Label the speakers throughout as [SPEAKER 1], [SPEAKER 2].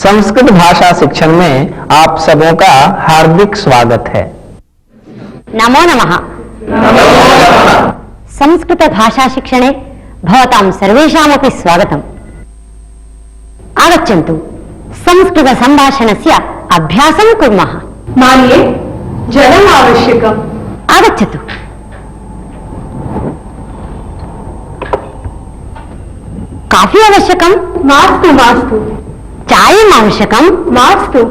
[SPEAKER 1] संस्कृत भाषा शिक्षण में आप सबों का हार्दिक स्वागत है।
[SPEAKER 2] नमो नमः। संस्कृत भाषा शिक्षणे भवतां सर्वेषामपि स्वागतम्। आगच्छन्तु, संस्कृत संभाषणस्य अभ्यासं कुर्मः।
[SPEAKER 3] मान्ये, जलम् आवश्यकम्।
[SPEAKER 2] आगच्छतु। काफी आवश्यकं?
[SPEAKER 3] मास्तु मास्तु।
[SPEAKER 2] चायम् आवश्यकं?
[SPEAKER 3] मास्तु।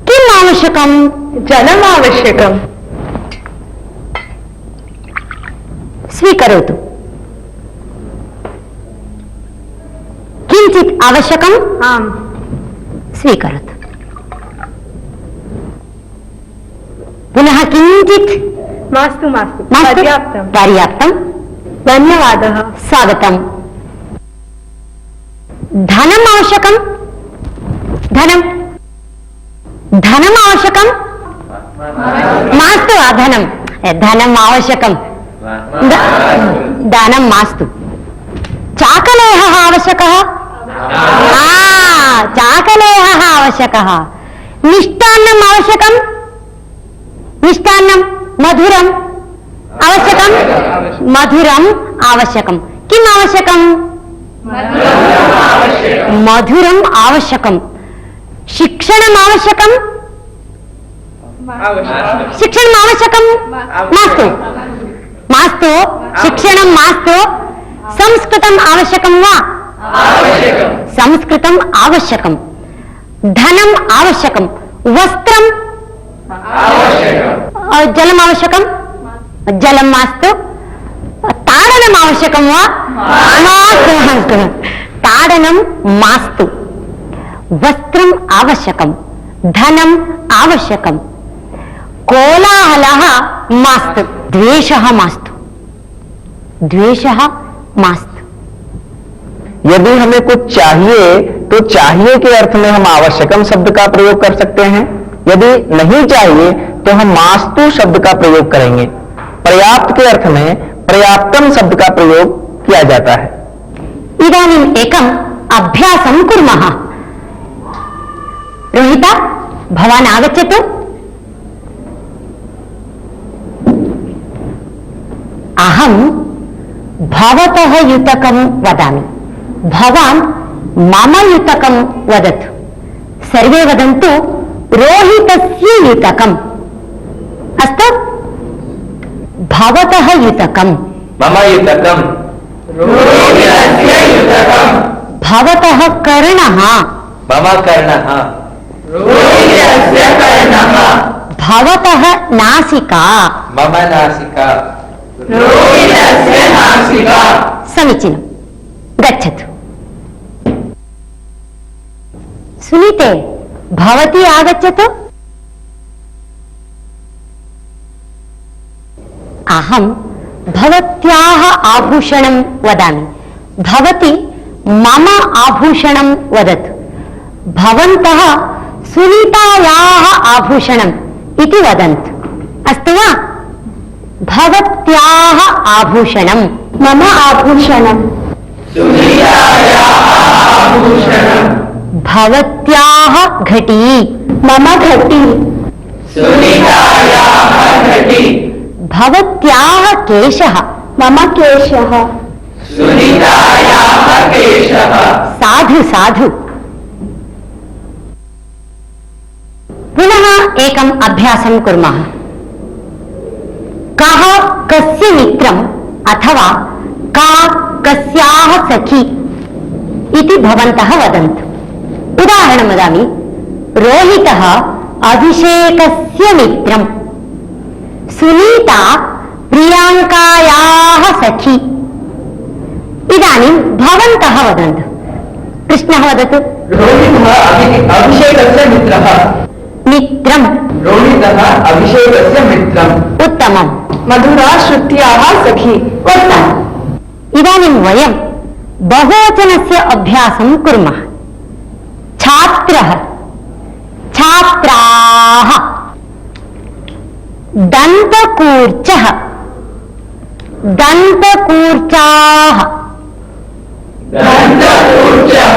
[SPEAKER 2] किम् आवश्यकं?
[SPEAKER 3] जलम् आवश्यकम्।
[SPEAKER 2] स्वीकरोतु। किञ्चित् आवश्यकम्?
[SPEAKER 3] आम्।
[SPEAKER 2] स्वीकरोतु। पुनः किञ्चित्?
[SPEAKER 3] मास्तु मास्तु।
[SPEAKER 2] मास्तु?
[SPEAKER 3] पर्याप्तम्।
[SPEAKER 2] पर्याप्तम्।
[SPEAKER 3] धन्यवादः।
[SPEAKER 2] स्वागतम्। धनम् आवश्यकम्? धनम् आवश्यकम्? मास्तु। धनम् आवश्यकम्। धनं मास्तु। चाकलेहः आवश्यकः? चाकलेहः आवश्यकः। मिष्टान्नम् आवश्यकम्? मिष्टान्नं मधुरम् आवश्यकम्? मधुरम् आवश्यकम्। किम् आवश्यकम्? मधुरम् आवश्यकम्। शिक्षणम् आवश्यकम्? शिक्षणम् आवश्यकम्? मास्तु। शिक्षणं मास्तु। संस्कृतम् आवश्यकं वा? संस्कृतम् आवश्यकम्। धनम् आवश्यकम्। वस्त्रम्? जलम् आवश्यकम्? जलं मास्तु। ताडनम् आवश्यकं वा? मास्तु। ताडनं मास्तु। वस्त्रम् आवश्यकम्। धनम् आवश्यकम्। कोलाहलः मास्तु। द्वेषः मास्तु। द्वेषः मास्तु।
[SPEAKER 1] यदि हमें कुछ चाहिए तो चाहिए के अर्थ में हम आवश्यकम शब्द का प्रयोग कर सकते हैं। यदि नहीं चाहिए तो हम मास्तु शब्द का प्रयोग करेंगे। पर्याप्त के अर्थ में पर्याप्तम शब्द का प्रयोग किया जाता है।
[SPEAKER 2] इदानीम् एकम् अभ्यासं कुर्मः। रोहिता, भवान् आगच्छतु। अहं भवतः युतकं वदामि, भवान् मम युतकं वदतु। सर्वे वदन्तु रोहितस्य युतकम्। अस्तु? भवतः युतकम्।
[SPEAKER 4] मम युतकम्। रोहितस्य युतकम्।
[SPEAKER 2] भवतः कर्णः।
[SPEAKER 4] मम कर्णः। रोहितस्य कर्णः।
[SPEAKER 2] भवतः नासिका।
[SPEAKER 4] मम नासिका। रोहितस्य नासिका।
[SPEAKER 2] समीचीनं। गच्छतु। सुनीते, भवती आगच्छतु। अहं भवत्याः आभूषणं वदामि, भवती मम आभूषणं वदतु। भवन्तः सुनीतायाः आभूषणम् इति वदन्तु। अस्तु वा? भवत्याः आभूषणं।
[SPEAKER 3] मम आभूषणम्।
[SPEAKER 4] सुनीतायाः आभूषणम्।
[SPEAKER 2] भवत्याः घटी।
[SPEAKER 3] मम घटी।
[SPEAKER 4] सुनीतायाः घटी।
[SPEAKER 2] भवत्याः केशः।
[SPEAKER 3] मम केशः।
[SPEAKER 4] सुनीतायाः केशः।
[SPEAKER 2] साधु साधु। पुनः एकम् अभ्यासं कुर्मः। कः कस्य मित्रम् अथवा का कस्याः सखी इति भवन्तः वदन्तु। उदाहरणं वदामि। रोहितः अभिषेकस्य मित्रम्। सुनीता प्रियाङ्कायाः सखी। इदानीं भवन्तः वदन्तु। कृष्णः वदतु।
[SPEAKER 4] रोहितः अभिषेकस्य मित्रः।
[SPEAKER 2] मित्रम्।
[SPEAKER 4] रोहितः अभिषेकस्य मित्रम्।
[SPEAKER 2] उत्तमम्।
[SPEAKER 3] मधुरा श्रुत्याः सखी।
[SPEAKER 2] उत्तमम्। इदानीं वयं बहुवचनस्य अभ्यासं कुर्मः। छात्रः, छात्राः, दन्तकूर्चः, दन्तकूर्चाः,
[SPEAKER 4] दन्तकूर्चः,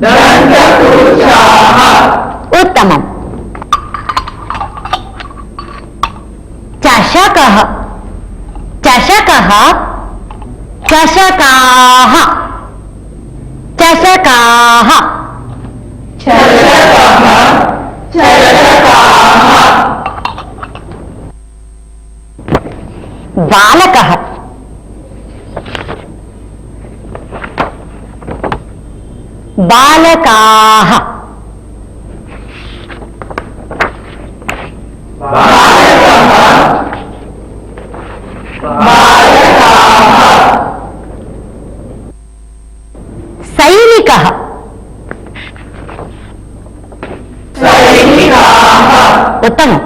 [SPEAKER 4] दन्तकूर्चाः
[SPEAKER 2] उत्तमम्। चषकः, चषकः, चषकाः, चषकाः।
[SPEAKER 4] चषकः चषकाः
[SPEAKER 2] बालकः, बालकाः, सैनिकः, उत्तमम्।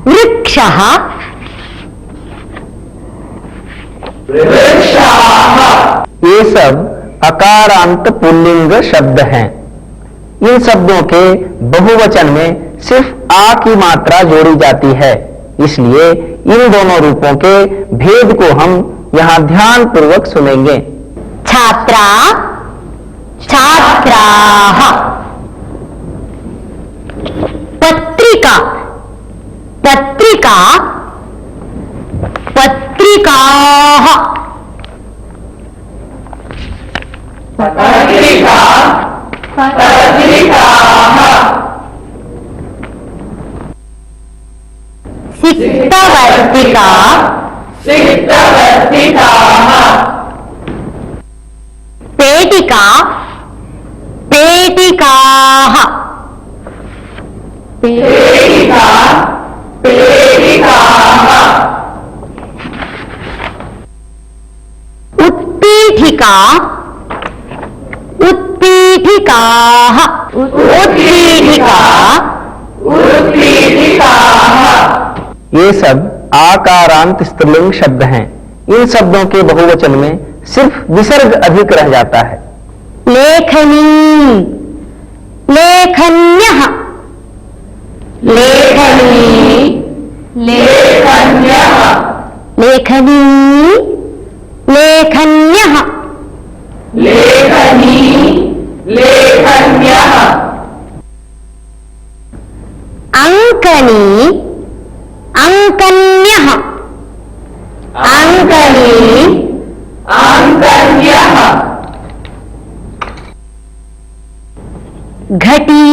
[SPEAKER 2] वृक्षः,
[SPEAKER 1] ये सब अकारांत पुल्लिंग शब्द हैं। इन शब्दों के बहुवचन में सिर्फ आ की मात्रा जोड़ी जाती है, इसलिए इन दोनों रूपों के भेद को हम यहाँ ध्यान पूर्वक सुनेंगे।
[SPEAKER 2] छात्रा, छात्राः। पत्रिका, पत्रिका, पत्रिकाः।
[SPEAKER 4] पत्रिका पत्रिकाः
[SPEAKER 2] सिक्तवर्तिका,
[SPEAKER 4] सिक्तवर्तिकाः
[SPEAKER 2] पेटिका, पेटिकाः।
[SPEAKER 4] पेटिका पेटिकाः
[SPEAKER 2] उत्पीठिका, उत्पीठिकाः, उत्पीठिका।
[SPEAKER 4] उत्पीठिकाः
[SPEAKER 1] ये सब आकारांत स्त्रीलिंग शब्द हैं। इन शब्दों के बहुवचन में सिर्फ विसर्ग अधिक रह जाता है।
[SPEAKER 2] लेखनी, लेखन्यः, लेखनी,
[SPEAKER 4] लेखन्यः
[SPEAKER 2] लेखनी, लेखन्यः।
[SPEAKER 4] लेखनी लेखन्यः
[SPEAKER 2] अंकनी, अंकन्यः, अंकनी,
[SPEAKER 4] अंकन्यः
[SPEAKER 2] घटी,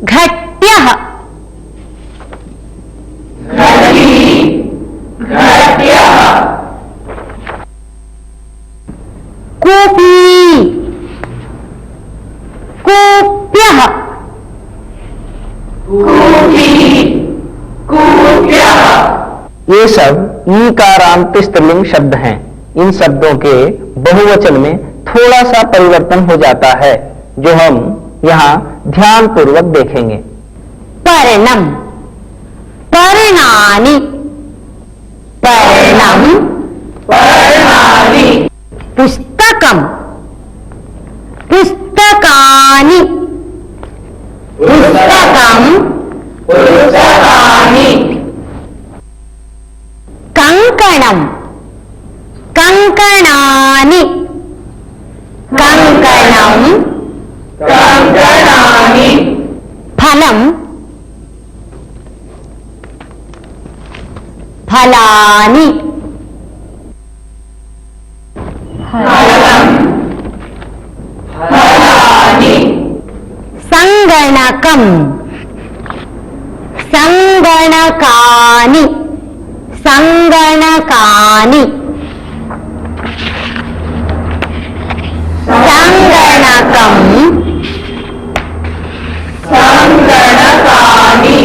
[SPEAKER 2] घट्यः,
[SPEAKER 4] घटी घट्यः
[SPEAKER 2] कूपी, कूप्यः,
[SPEAKER 4] कूपी कूप्यः
[SPEAKER 1] ये सब ईकारांत स्त्रीलिंग शब्द हैं। इन शब्दों के बहुवचन में थोड़ा सा परिवर्तन हो जाता है, जो हम यहाँ ध्यान पूर्वक देखेंगे।
[SPEAKER 2] पर्णम, पर्णानि, पर्णम।
[SPEAKER 4] पर्णानि
[SPEAKER 2] पुस्तकम, पुस्तकानि, पुस्तकम।
[SPEAKER 4] पुस्तकानि
[SPEAKER 2] कंकणम, कंकणानि, कंकणम।
[SPEAKER 4] कंकणानि
[SPEAKER 2] फलम, फलानि,
[SPEAKER 4] फलम् फलानि
[SPEAKER 2] संगणकम, संगणकानि, संगणकानि। संगणकम,
[SPEAKER 4] संगणकानि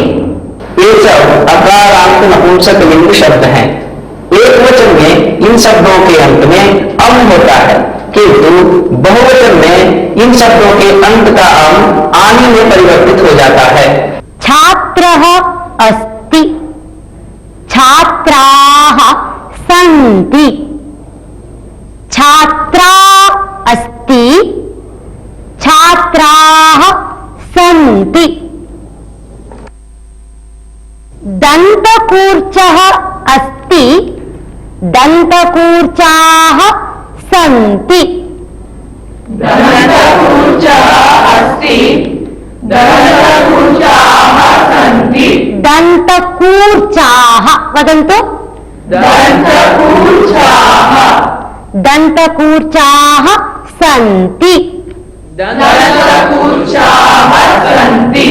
[SPEAKER 1] ये सब अकारांत नपुंसकलिंग शब्द हैं। एक वचन में इन शब्दों के अंत में अम होता है, किंतु बहुवचन में इन शब्दों के अंत का अम आनी में परिवर्तित हो जाता है।
[SPEAKER 2] छात्रः अस्ति, छात्राः सन्ति। छात्रा अस्ति, छात्राः सन्ति। दन्तकूर्चः अस्ति, दन्तकूर्चाः सन्ति
[SPEAKER 4] दन्तकूर्चः अस्ति दन्तकूर्चाः सन्ति
[SPEAKER 2] दन्तकूर्चाः वदन्तु
[SPEAKER 4] दन्तकूर्चाः
[SPEAKER 2] दन्तकूर्चाः सन्ति
[SPEAKER 4] दन्तकूर्चाः सन्ति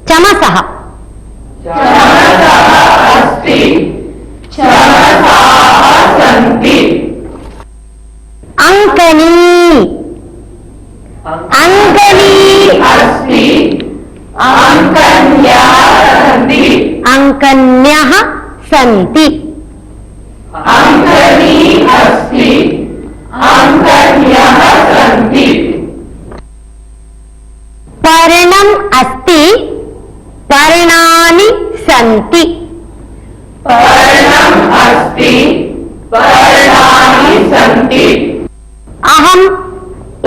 [SPEAKER 2] चमसः
[SPEAKER 4] चमसः अस्ति चमसाः सन्ति
[SPEAKER 2] अंकनी अंकनी
[SPEAKER 4] अस्ति अंकन्याः सन्ति
[SPEAKER 2] अंकन्यः सन्ति
[SPEAKER 4] अंकनी अस्ति अंकन्यः सन्ति
[SPEAKER 2] पर्णम् अस्ति पर्णानि सन्ति
[SPEAKER 4] पर्णम् अस्ति पर्णानि सन्ति
[SPEAKER 2] अहम्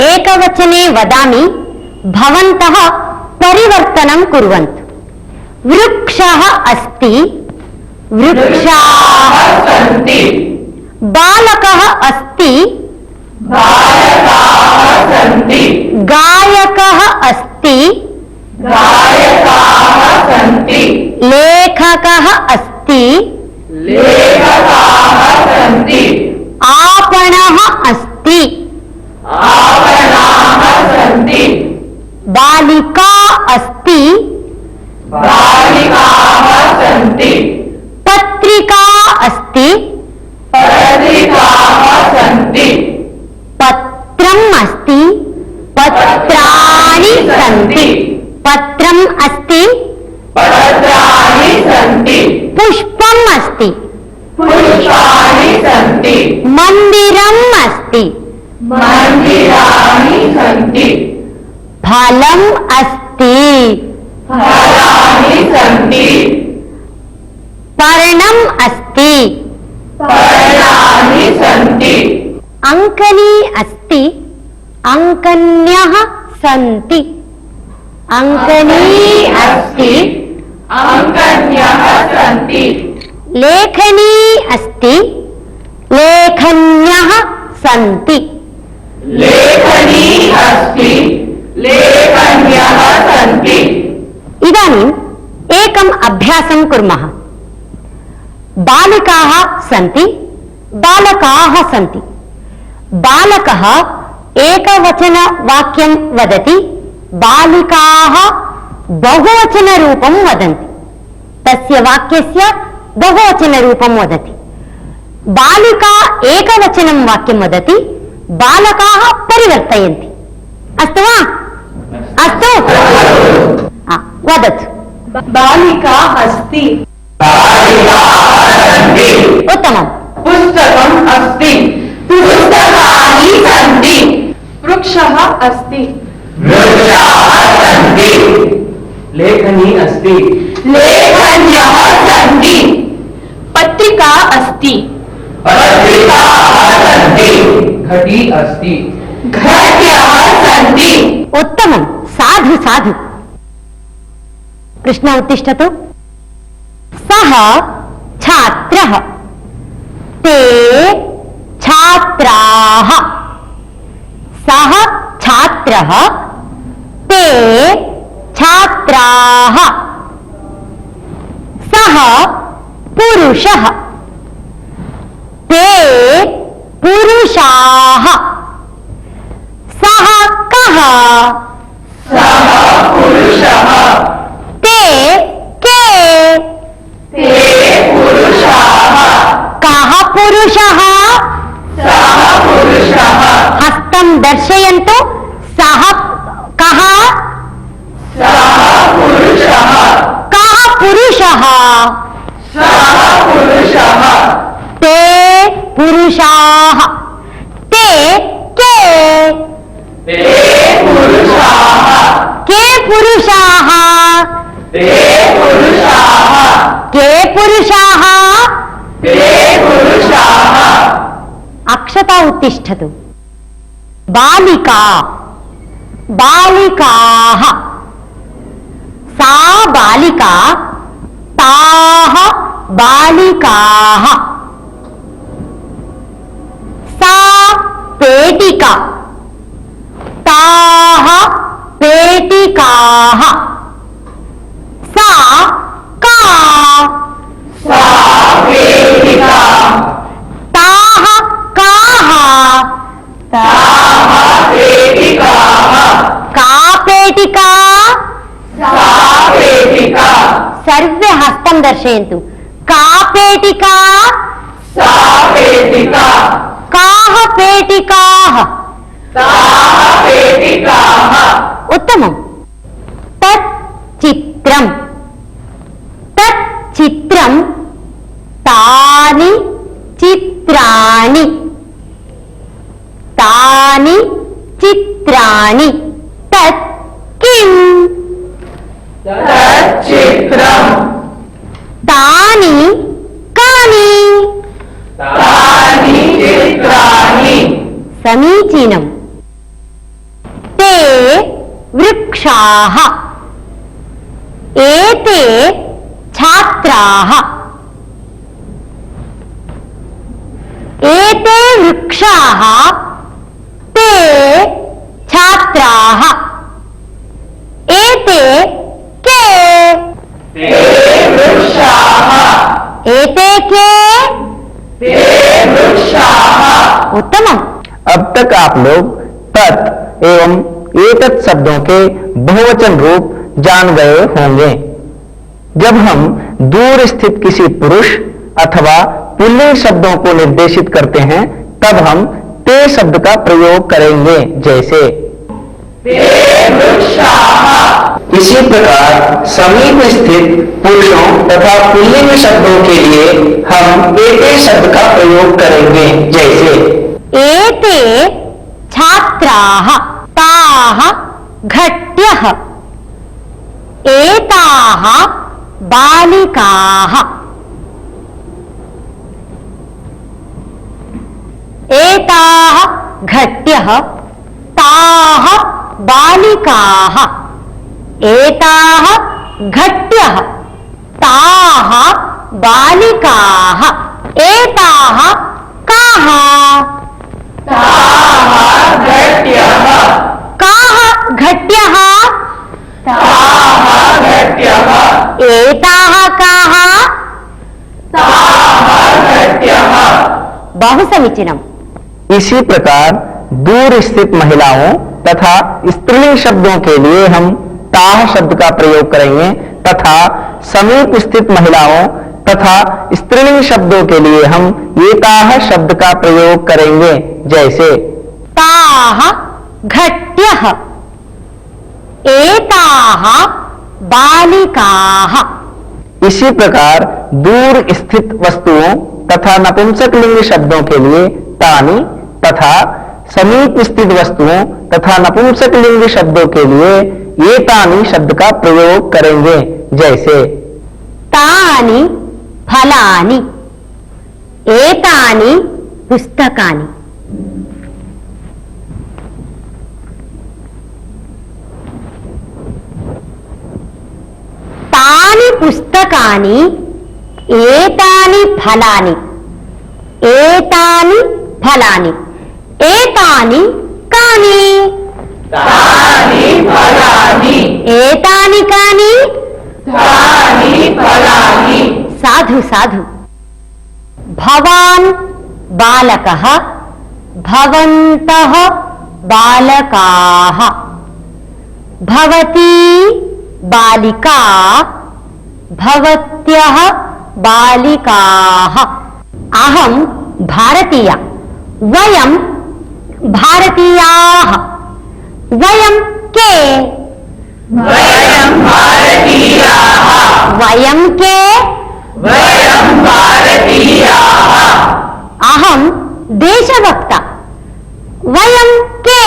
[SPEAKER 2] एकवचने वदामि भवन्तः परिवर्तनं कुर्वन्तु वृक्षः अस्ति वृक्षाः
[SPEAKER 4] सन्ति
[SPEAKER 2] बालकः अस्ति
[SPEAKER 4] बालकाः सन्ति
[SPEAKER 2] गायकः अस्ति
[SPEAKER 4] गायकाः सन्ति
[SPEAKER 2] लेखकः अस्ति
[SPEAKER 4] लेखकाः सन्ति
[SPEAKER 2] आपणः अस्ति
[SPEAKER 4] आपणाः सन्ति
[SPEAKER 2] बालिका अस्ति
[SPEAKER 4] बालिकाः सन्ति
[SPEAKER 2] पत्रिका अस्ति
[SPEAKER 4] पत्रिकाः सन्ति
[SPEAKER 2] पत्रम् अस्ति पत्राणि सन्ति पत्रम् अस्ति
[SPEAKER 4] पत्राणि सन्ति
[SPEAKER 2] पुष्पम् अस्ति
[SPEAKER 4] पुष्पाणि सन्ति
[SPEAKER 2] मन्दिरम् अस्ति
[SPEAKER 4] मन्दिराणि सन्ति
[SPEAKER 2] फलम् अस्ति
[SPEAKER 4] फलानि सन्ति
[SPEAKER 2] पर्णम् अस्ति
[SPEAKER 4] पर्णानि सन्ति
[SPEAKER 2] अंकनी अस्ति अंकन्यः सन्ति अंकनी अस्ति
[SPEAKER 4] अंकन्यः सन्ति
[SPEAKER 2] लेखनी अस्ति लेखन्यः सन्ति
[SPEAKER 4] लेखनी अस्ति लेखन्यः सन्ति
[SPEAKER 2] इदानीम् एकम् अभ्यासं कुर्मः बालिकाः सन्ति बालकाः सन्ति बालकः एकवचनवाक्यं वदति बालिकाः बहुवचनरूपं वदन्ति तस्य वाक्यस्य बहुवचनरूपं वदति बालिका एकवचनं वाक्यं वदति बालकाः परिवर्तयन्ति अस्तु वा अस्तु वदतु
[SPEAKER 3] बालिका अस्ति
[SPEAKER 2] उत्तमम्
[SPEAKER 4] पुस्तकम् अस्ति पुस्तकानि सन्ति
[SPEAKER 3] वृक्षः अस्ति
[SPEAKER 4] वृक्षाः सन्ति
[SPEAKER 5] लेखनी अस्ति
[SPEAKER 4] लेखन्यः सन्ति
[SPEAKER 3] पत्रिका अस्ति
[SPEAKER 4] पत्रिकाः सन्ति
[SPEAKER 5] घटी अस्ति
[SPEAKER 4] घट्यः सन्ति
[SPEAKER 2] उत्तमं साधु साधु कृष्ण उत्तिष्ठतु सः छात्रः ते छात्राः सः छात्रः ते छात्राः सः पुरुषः ते पुरुषाः सः कः
[SPEAKER 4] सः पुरुषः
[SPEAKER 2] ते के
[SPEAKER 4] ते पुरुषाः
[SPEAKER 2] कः पुरुषः
[SPEAKER 4] सः पुरुषः
[SPEAKER 2] हस्तं दर्शयन्तु सः कः
[SPEAKER 4] सः पुरुषः
[SPEAKER 2] कः पुरुषः
[SPEAKER 4] सः पुरुषः
[SPEAKER 2] ते पुरुषाः ते के
[SPEAKER 4] ते पुरुषाः
[SPEAKER 2] के पुरुषाः
[SPEAKER 4] ते पुरुषाः
[SPEAKER 2] के पुरुषाः
[SPEAKER 4] ते पुरुषाः
[SPEAKER 2] अक्षता उत्तिष्ठतु बालिका बालिकाः सा बालिका ताः बालिकाः सा पेटिका, ताः पेटिकाः, सा का,
[SPEAKER 4] सा पेटिका,
[SPEAKER 2] ताः काः,
[SPEAKER 4] ताः पेटिकाः,
[SPEAKER 2] का पेटिका,
[SPEAKER 4] सा पेटिका,
[SPEAKER 2] सर्वे हस्तं दर्शयन्तु। का पेटिका,
[SPEAKER 4] सा पेटिका,
[SPEAKER 2] काः पेटिकाः,
[SPEAKER 4] ताः पेटिकाः,
[SPEAKER 2] उत्तमम्। तत् चित्रं, तत् चित्रं, तानि चित्राणि, तानि चित्राणि, तत् किम्,
[SPEAKER 4] तच्चित्रम्,
[SPEAKER 2] तानि कानि,
[SPEAKER 4] तानि चित्राणि,
[SPEAKER 2] समीचीनम्। ते वृक्षाः, एते छात्राः, एते वृक्षाः, ते छात्राः, एते के,
[SPEAKER 4] ते वृक्षाः,
[SPEAKER 2] एते के,
[SPEAKER 4] ते वृक्षाः।
[SPEAKER 2] उत्तमम्।
[SPEAKER 1] अब तक आप लोग तत् एवं एतत् शब्दों के बहुवचन रूप जान गए होंगे। जब हम दूर स्थित किसी पुरुष अथवा पुल्लिंग शब्दों को निर्देशित करते हैं तब हम ते शब्द का प्रयोग करेंगे, जैसे
[SPEAKER 4] ते वृक्षाः।
[SPEAKER 1] इसी प्रकार समीप स्थित पुरुषों तथा पुल्लिंग शब्दों के लिए हम एते शब्द का प्रयोग करेंगे, जैसे
[SPEAKER 2] एते छात्राः, ताः घट्यः, एताः बालिकाः, एताः घट्यः, ताः बालिकाः, एताः घट्यः, ताः बालिकाः, एताः काः,
[SPEAKER 4] ताः घट्यः,
[SPEAKER 2] काः घट्यः,
[SPEAKER 4] ताः घट्यः,
[SPEAKER 2] एताः काः,
[SPEAKER 4] ताः घट्यः।
[SPEAKER 2] बहु समीचीनम्।
[SPEAKER 1] इसी प्रकार दूर स्थित महिलाओं तथा स्त्रीलिंग शब्दों के लिए हम ताह शब्द का प्रयोग करेंगे तथा समीप स्थित महिलाओं तथा स्त्रीलिंग शब्दों के लिए हम एताह शब्द का प्रयोग करेंगे, जैसे
[SPEAKER 2] ताः घट्यः, एताः बालिकाः।
[SPEAKER 1] इसी प्रकार दूर स्थित वस्तुओं तथा नपुंसक लिंग शब्दों के लिए तानि तथा समीप स्थित वस्तुओं तथा नपुंसक लिंग शब्दों के लिए ये तानि शब्द का प्रयोग करेंगे, जैसे
[SPEAKER 2] तानि फलानि, एतानि पुस्तकानि। तानि पुस्तकानि, एतानि फलानि, एतानि फलानि, एतानि कानि,
[SPEAKER 4] तानि फलानि,
[SPEAKER 2] एतानि कानि,
[SPEAKER 4] तानि फलानि।
[SPEAKER 2] साधु साधु। भवान् बालकः, भवन्तः बालकाः, भवती बालिका, भवत्यः बालिकाः। अहं भारतीया, वयं भारतीयाः, वयं के,
[SPEAKER 4] वयं भारतीयाः,
[SPEAKER 2] वयं के,
[SPEAKER 4] वयं भारतीयाः।
[SPEAKER 2] अहं देशभक्ता, वयं के,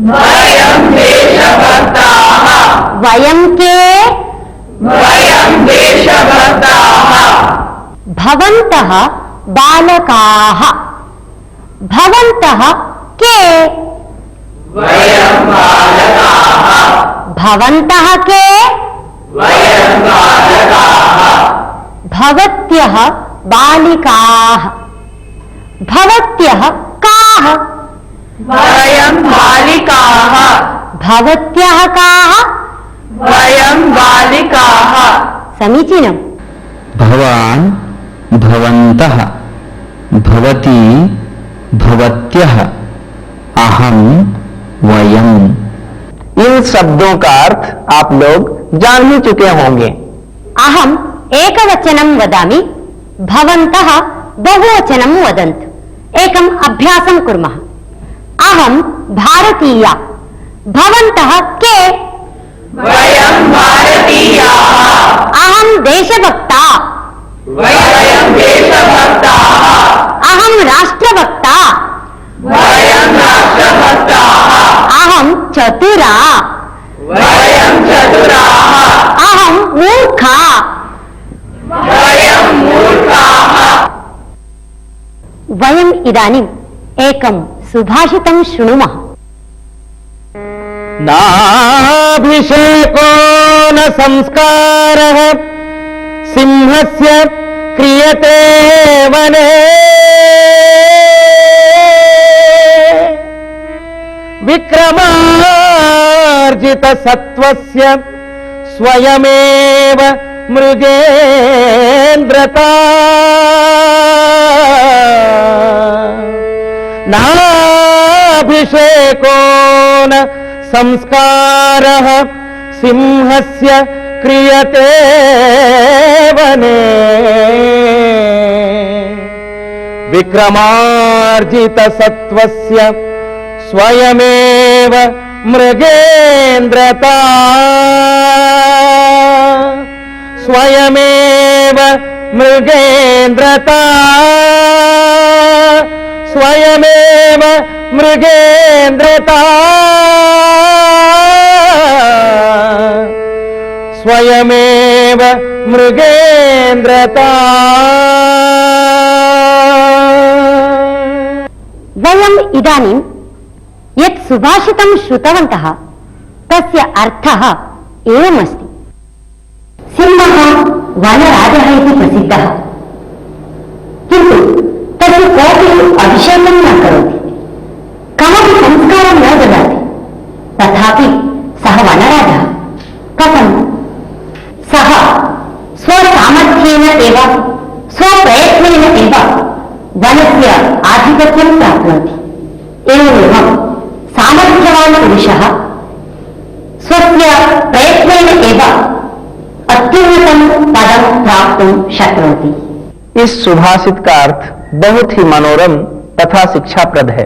[SPEAKER 4] वयं देशभक्ताः,
[SPEAKER 2] वयं के,
[SPEAKER 4] वयं देशभक्ताः।
[SPEAKER 2] भवन्तः बालकाः, भवन्तः के,
[SPEAKER 4] वयं बालकाः,
[SPEAKER 2] भवन्तः के,
[SPEAKER 4] वयं बालकाः।
[SPEAKER 2] भवत्यः बालिकाः, भवत्यः काः,
[SPEAKER 4] वयं बालिकाः
[SPEAKER 2] भवत्याः काः
[SPEAKER 4] वयं बालिकाः
[SPEAKER 2] समीचीनम्
[SPEAKER 1] भवान, भवन्तः, भवती, भवत्यः, अहम, वयम। इन शब्दों का अर्थ आप लोग जान ही चुके होंगे।
[SPEAKER 2] अहम् एकवचनं वदामि, भवन्तः बहुवचनं वदन्तु। एकम् अभ्यासं कुर्मः। अहं भारतीया, भवन्तः के?
[SPEAKER 4] वयं भारतीयाः
[SPEAKER 2] अहं देशभक्ता,
[SPEAKER 4] वयं देशभक्ताः
[SPEAKER 2] अहं राष्ट्रभक्ता,
[SPEAKER 4] वयं राष्ट्रभक्ताः
[SPEAKER 2] अहं चतुरा,
[SPEAKER 4] वयं चतुराः
[SPEAKER 2] अहं मूर्खा,
[SPEAKER 4] वयं मूर्खाः।
[SPEAKER 2] वयम् इदानीम् एकं सुभाषितं शृणुमः।
[SPEAKER 1] नाभिषेको न संस्कारः सिंहस्य क्रियते वने विक्रमार्जितसत्त्वस्य स्वयमेव मृगेन्द्रता नाभिषेको न संस्कारः सिंहस्य क्रियते वने विक्रमार्जितसत्त्वस्य स्वयमेव मृगेन्द्रता स्वयमेव मृगेन्द्रता स्वयमेव मृगेन्द्रता स्वयमेव मृगेन्द्रता।
[SPEAKER 2] वयम् इदानीं यत् सुभाषितं श्रुतवन्तः तस्य अर्थः एवमस्ति। सिंहः वनराजः इति प्रसिद्धः, किन्तु तस्य कोऽपि अभिषेकं न करोति, कमपि संस्कारं न ददाति, तथापि सः वनराजः कथं? सः स्वसामर्थ्येन एव स्वप्रयत्नेन एव वनस्य आधिपत्यं प्राप्नोति। एवमेव सामर्थ्यवान् पुरुषः स्वस्य प्रयत्नेन एव अत्युन्नतं पदं प्राप्तुं शक्नोति।
[SPEAKER 1] इस सुभाषित का अर्थ बहुत ही मनोरम तथा शिक्षाप्रद है।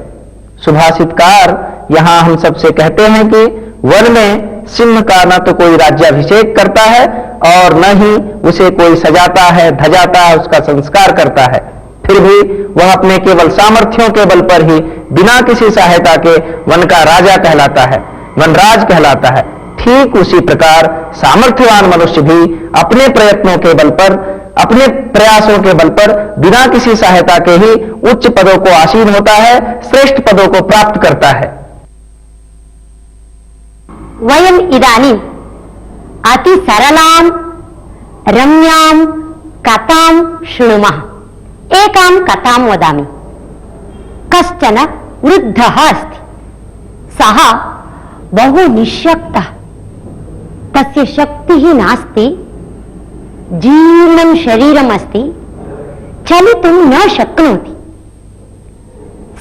[SPEAKER 1] सुभाषितकार यहाँ हम सबसे कहते हैं कि वन में सिंह का न तो कोई राज्याभिषेक करता है और न ही उसे कोई सजाता है, धजाता है, उसका संस्कार करता है। फिर भी वह अपने केवल सामर्थ्यों के बल पर ही बिना किसी सहायता के वन का राजा कहलाता है, वनराज कहलाता है। ठीक उसी प्रकार सामर्थ्यवान मनुष्य भी अपने प्रयत्नों के बल पर, अपने प्रयासों के बल पर बिना किसी सहायता के ही उच्च पदों को आसीन होता है, श्रेष्ठ पदों को प्राप्त करता है।
[SPEAKER 2] वयम् इदानीम् अति सरलां रम्यां कथां शृणुमः। एकां कथां वदामि। कश्चन वृद्धः अस्ति, सः बहु निःशक्तः, तस्य शक्तिः नास्ति, जीर्णं शरीरम् अस्ति, चलितुं न शक्नोति।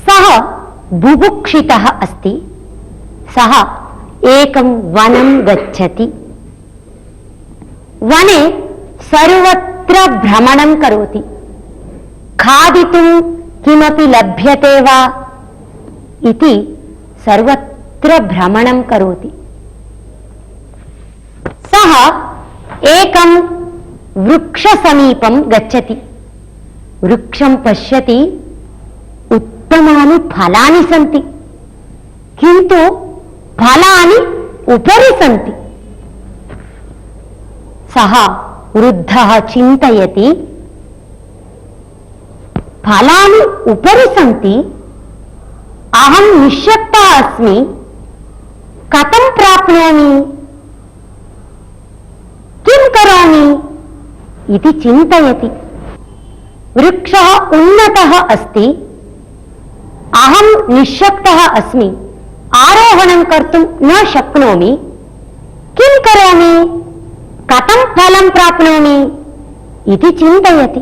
[SPEAKER 2] सः बुभुक्षितः अस्ति, सः एकं वनं गच्छति। वने सर्वत्र भ्रमणं करोति, खादितुं किमपि लभ्यते वा इति सर्वत्र भ्रमणं करोति। सः एकं वृक्षसमीपं गच्छति, वृक्षं पश्यति, उत्तमानि फलानि सन्ति, किन्तु फलानि उपरि सन्ति। सः वृद्धः चिन्तयति, फलानि उपरि सन्ति, अहं निःशक्तः अस्मि, कथं प्राप्नोमि, किं करोमि इति चिन्तयति। वृक्षः उन्नतः अस्ति, अहं निःशक्तः अस्मि, आरोहणं कर्तुं न शक्नोमि, किं करोमि, कथं फलं प्राप्नोमि इति चिन्तयति।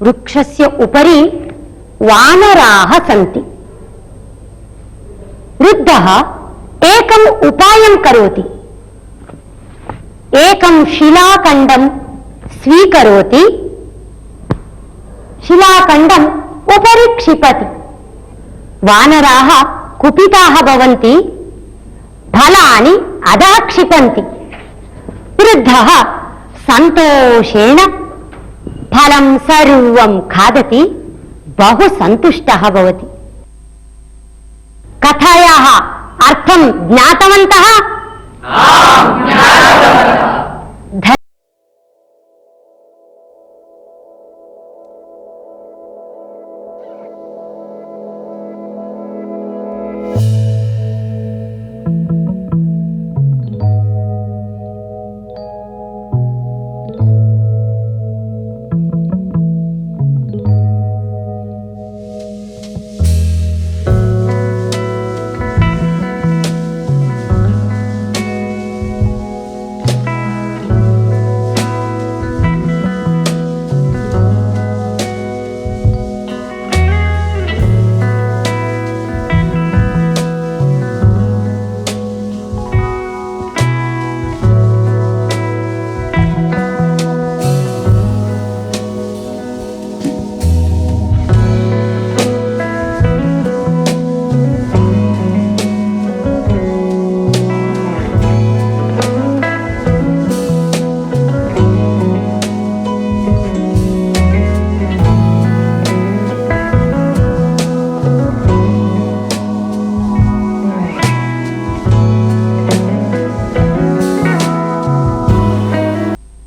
[SPEAKER 2] वृक्षस्य उपरि वानराः सन्ति। वृद्धः एकम् उपायं करोति। एकं शिलाखण्डं स्वीकरोति, शिलाखण्डम् उपरि क्षिपति। वानराः कुपिताः भवन्ति, फलानि अधः क्षिपन्ति। वृद्धः सन्तोषेण फलं सर्वं खादति, बहु सन्तुष्टः भवति। कथायाः अर्थं ज्ञातवन्तः?
[SPEAKER 4] आम्, ज्ञातवन्तः।